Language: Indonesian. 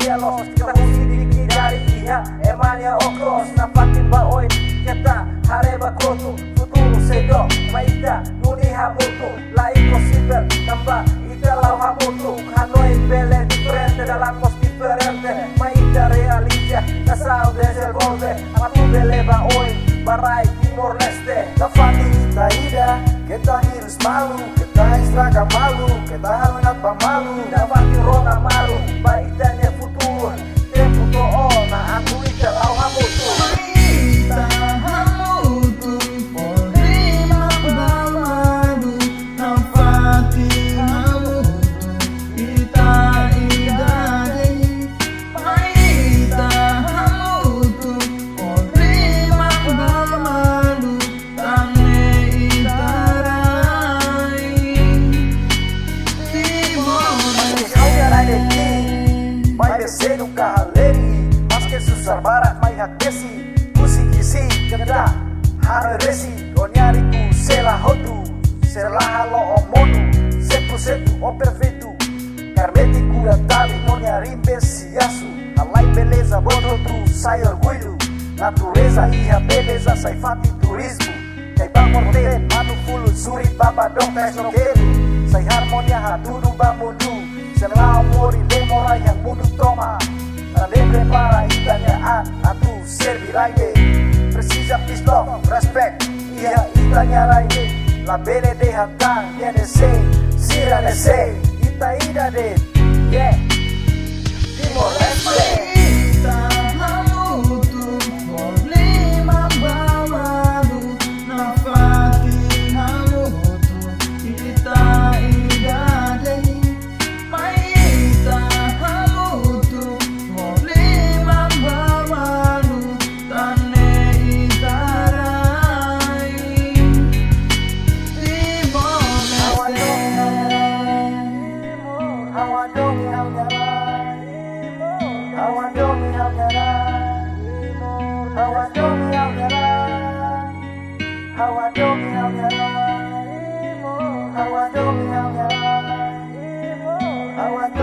cielos. Kita sidiki dari pihak Emania Okros. Nafatin ba oi kita hareba kotu. Futuro sedo maida nuni hamutu. Laiko siber tambah ita lau hamutu. Hanoi bele diferente dalam kos diferente. Maida realia nasau desel volve. Aku bele ba oi barai Timor Leste. Nafati ita ida kita hirus malu. Kita estraga malu. Kita halunat pa malu. Nafati rona malu. Baidanya futuro. Tempo to ona aku ita lau hamutu. Cedo kahaleri maske susah barat mai hakesi musikisi kena haresi onyariku sela hotu sela halo omonu sepu o perfeito carmete cura tali onyari besiasu alai beleza bono tu sai orgulho natureza e a beleza sai fati turismo kai pamorte manu fulu suri babadong tes roqueiro sai harmonia hatudu bamundu sela amor e demora yang mudu toma Nadie prepara itanya atu serviraide Precisa peace love, respect Ia itanya raide La bene de hantang Viene se, sira de se Ita ida de Yeah Timor Leste How I